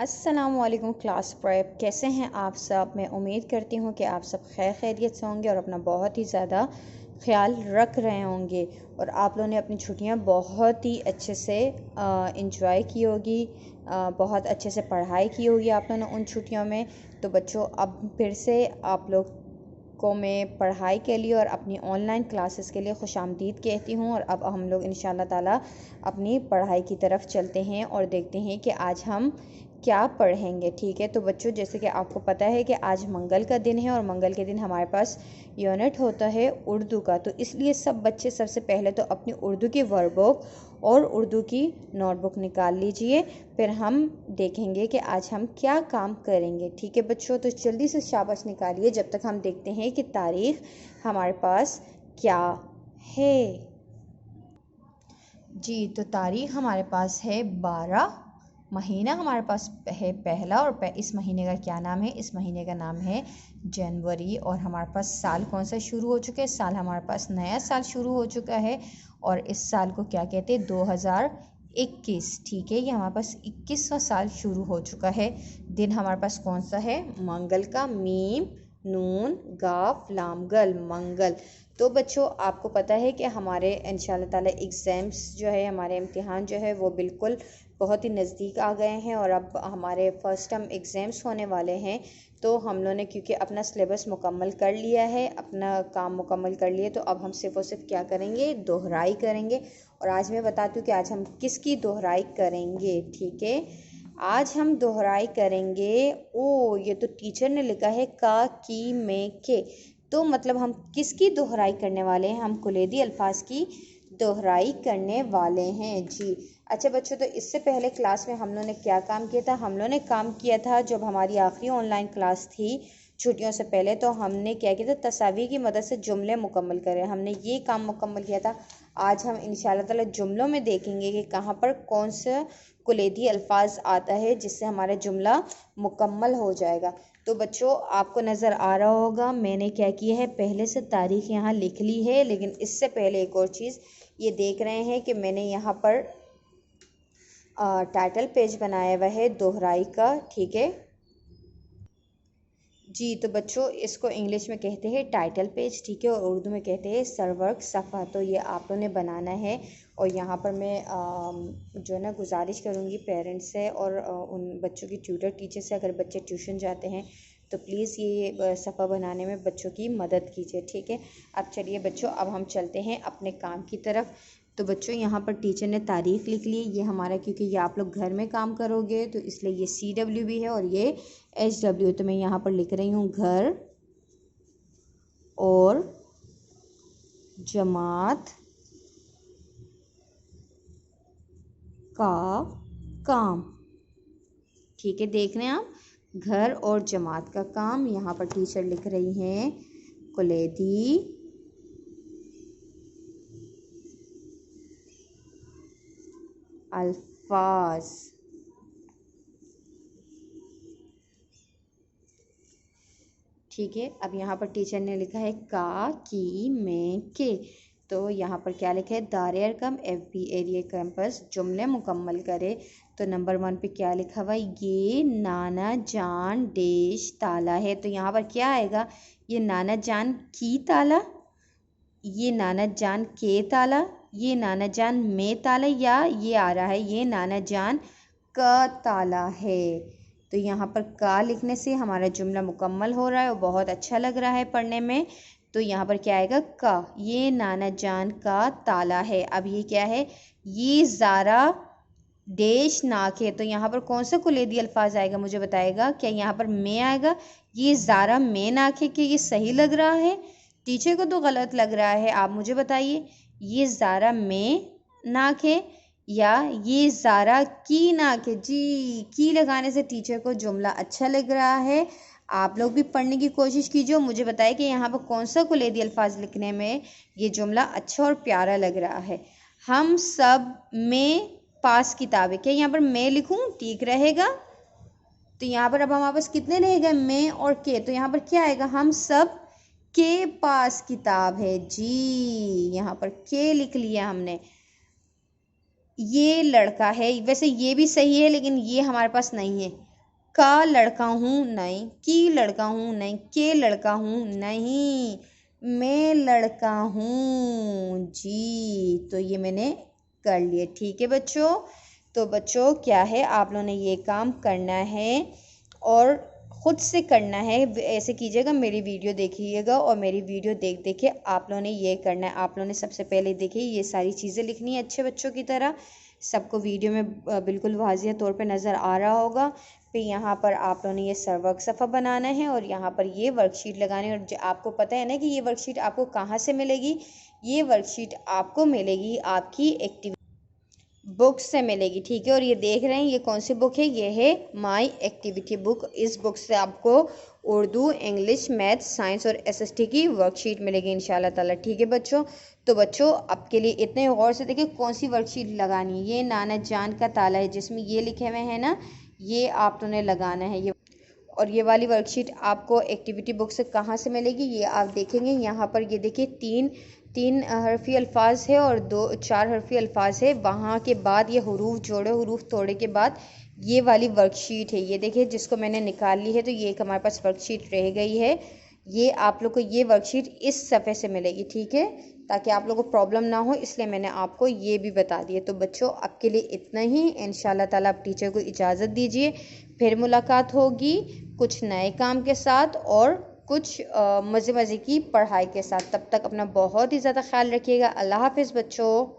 अस्सलामुअलैकुम class prep, कैसे हैं आप सब। मैं उम्मीद करती हूँ कि आप सब खैर खैरियत से होंगे और अपना बहुत ही ज़्यादा ख्याल रख रहे होंगे और आप लोगों ने अपनी छुट्टियाँ बहुत ही अच्छे से इंजॉय की होगी, बहुत अच्छे से पढ़ाई की होगी आप लोगों ने उन छुट्टियों में। तो बच्चों, अब फिर से आप लोग को मैं पढ़ाई के लिए और अपनी ऑनलाइन क्लासेस के लिए खुशामदीद कहती हूँ। और अब हम लोग इंशाल्लाह ताला अपनी पढ़ाई की तरफ चलते हैं और देखते हैं कि आज हम क्या पढ़ेंगे। ठीक है, तो बच्चों, जैसे कि आपको पता है कि आज मंगल का दिन है और मंगल के दिन हमारे पास यूनिट होता है उर्दू का। तो इसलिए सब बच्चे सबसे पहले तो अपनी उर्दू की वर्कबुक और उर्दू की नोटबुक निकाल लीजिए, फिर हम देखेंगे कि आज हम क्या काम करेंगे। ठीक है बच्चों, तो जल्दी से शाबाश निकालिए जब तक हम देखते हैं कि तारीख हमारे पास क्या है। जी, तो तारीख हमारे पास है 12, महीना हमारे पास है पहला और इस महीने का क्या नाम है, इस महीने का नाम है जनवरी। और हमारे पास साल कौन सा शुरू हो चुका है, साल हमारे पास नया साल शुरू हो चुका है और इस साल को क्या कहते हैं, 2021। ठीक है, ये हमारे पास 21वां साल शुरू हो चुका है। दिन हमारे पास कौन सा है, मंगल का, मीम नून गाफ लाम गल, मंगल। तो बच्चों, आपको पता है कि हमारे इंशाल्लाह ताला एग्ज़ाम्स जो है, हमारे इम्तिहान जो है वो बिल्कुल बहुत ही नज़दीक आ गए हैं और अब हमारे फ़र्स्ट टर्म एग्ज़ाम्स होने वाले हैं। तो हम लोगों ने क्योंकि अपना सिलेबस मुकम्मल कर लिया है, अपना काम मुकम्मल कर लिए, तो अब हम सिर्फ़ और सिर्फ क्या करेंगे, दोहराई करेंगे। और आज मैं बताती हूँ कि आज हम किसकी दोहराई करेंगे। ठीक है, आज हम दोहराई करेंगे। ओ, ये तो टीचर ने लिखा है का की में के, तो मतलब हम किसकी दोहराई करने वाले हैं, हम कुलैदी अल्फाज की दोहराई करने वाले हैं। जी अच्छा बच्चों, तो इससे पहले क्लास में हम लोगों ने क्या काम किया था, हम लोगों ने काम किया था जब हमारी आखिरी ऑनलाइन क्लास थी छुट्टियों से पहले, तो हमने क्या किया था, तस्वीर की मदद से जुमले मुकम्मल करें, हमने ये काम मुकम्मल किया था। आज हम इंशाल्लाह ताला जुमलों में देखेंगे कि कहाँ पर कौन सा कुलैदी अल्फाज आता है जिससे हमारा जुमला मुकम्मल हो जाएगा। तो बच्चों, आपको नज़र आ रहा होगा मैंने क्या किया है, पहले से तारीख यहाँ लिख ली है, लेकिन इससे पहले एक और चीज़ ये देख रहे हैं कि मैंने यहाँ पर टाइटल पेज बनाया हुआ है दोहराई का। ठीक है जी, तो बच्चों, इसको इंग्लिश में कहते हैं टाइटल पेज, ठीक है, और उर्दू में कहते हैं सरवर्क सफ़ा। तो ये आप लोगों ने बनाना है और यहाँ पर मैं जो है ना गुजारिश करूँगी पेरेंट्स से और उन बच्चों की ट्यूटर टीचर से, अगर बच्चे ट्यूशन जाते हैं तो प्लीज़ ये सफ़ा बनाने में बच्चों की मदद कीजिए। ठीक है, अब चलिए बच्चों, अब हम चलते हैं अपने काम की तरफ। तो बच्चों, यहाँ पर टीचर ने तारीख लिख ली, ये हमारा, क्योंकि ये आप लोग घर में काम करोगे तो इसलिए ये CW भी है और ये HW। तो मैं यहाँ पर लिख रही हूँ घर और जमात का काम। ठीक है, देख रहे हैं आप, घर और जमात का काम। यहाँ पर टीचर लिख रही हैं कुलैदी अल्फाज। ठीक है, अब यहाँ पर टीचर ने लिखा है का की में के, तो यहाँ पर क्या लिखा है, दायर कम FB एरिया कैंपस जुमले मुकम्मल करे। तो नंबर 1 पे क्या लिखा हुआ है, ये नाना जान देश ताला है। तो यहाँ पर क्या आएगा, ये नाना जान की ताला, ये नाना जान के ताला, ये नाना जान में ताला, या ये आ रहा है ये नाना जान का ताला है। तो यहाँ पर का लिखने से हमारा जुमला मुकम्मल हो रहा है और बहुत अच्छा लग रहा है पढ़ने में। तो यहाँ पर क्या आएगा, का, ये नाना जान का ताला है। अब ये क्या है, ये ज़ारा देश नाक है। तो यहाँ पर कौन सा कुलैदी अल्फाज आएगा, मुझे बताएगा। क्या यहाँ पर में आएगा, ये ज़ारा में नाक है, कि ये सही लग रहा है, टीचर को तो गलत लग रहा है, आप मुझे बताइए। ये ज़ारा में नाक है या ये ज़ारा की नाक है। जी, की लगाने से टीचर को जुमला अच्छा लग रहा है। आप लोग भी पढ़ने की कोशिश कीजिए, मुझे बताइए कि यहाँ पर कौन सा कुलैदी अल्फाज लिखने में ये जुमला अच्छा और प्यारा लग रहा है। हम सब में पास किताबें, क्या यहाँ पर मैं लिखूँ ठीक रहेगा। तो यहाँ पर अब हमारे पास कितने रह गए, मैं और के, तो यहाँ पर क्या आएगा, हम सब के पास किताब है। जी, यहाँ पर के लिख लिया हमने। ये लड़का है, वैसे ये भी सही है लेकिन ये हमारे पास नहीं है, का लड़का हूँ नहीं, की लड़का हूँ नहीं, के लड़का हूँ नहीं, मैं लड़का हूँ जी। तो ये मैंने कर लिए। ठीक है बच्चों। तो बच्चों क्या है, आप लोगों ने ये काम करना है और ख़ुद से करना है। ऐसे कीजिएगा, मेरी वीडियो देखिएगा और मेरी वीडियो देख देख के आप लोगों ने ये करना है। आप लोगों ने सबसे पहले देखिए ये सारी चीज़ें लिखनी है अच्छे बच्चों की तरह। सबको वीडियो में बिल्कुल वाज़िह तौर पे नज़र आ रहा होगा। फिर यहाँ पर आप लोगों ने ये वर्क सफ़ा बनाना है और यहाँ पर ये वर्कशीट लगानी है। और आपको पता है ना कि ये वर्कशीट आपको कहाँ से मिलेगी। ये वर्कशीट आपको मिलेगी आपकी एक्टिविटी बुक से मिलेगी। ठीक है। और ये देख रहे हैं ये कौन सी बुक है, ये है माय एक्टिविटी बुक। इस बुक से आपको उर्दू, इंग्लिश, मैथ, साइंस और एसएसटी की वर्कशीट मिलेगी इंशाल्लाह ताला। ठीक है बच्चों। तो बच्चों आपके लिए इतने गौर से देखिए कौन सी वर्कशीट लगानी है। ये नाना जान का ताला है जिसमें ये लिखे हुए हैं ना, ये आप लोगों ने लगाना है ये। और ये वाली वर्कशीट आपको एक्टिविटी बुक से कहाँ से मिलेगी, ये आप देखेंगे। यहाँ पर ये देखिए तीन हरफी अल्फाज है और 4 हरफी अल्फाज है। वहाँ के बाद ये हुरूफ जोड़े, हुरूफ तोड़े के बाद ये वाली वर्कशीट है। ये देखिए जिसको मैंने निकाल ली है, तो ये एक हमारे पास वर्कशीट रह गई है। ये आप लोग को ये वर्कशीट इस सफ़े से मिलेगी। ठीक है। ताकि आप लोगों को प्रॉब्लम ना हो इसलिए मैंने आपको ये भी बता दिया। तो बच्चों आपके लिए इतना ही। इंशाल्लाह ताला आप टीचर को इजाज़त दीजिए। फिर मुलाकात होगी कुछ नए काम के साथ और कुछ मज़े की पढ़ाई के साथ। तब तक अपना बहुत ही ज़्यादा ख्याल रखिएगा। अल्लाह हाफ़िज़ बच्चों।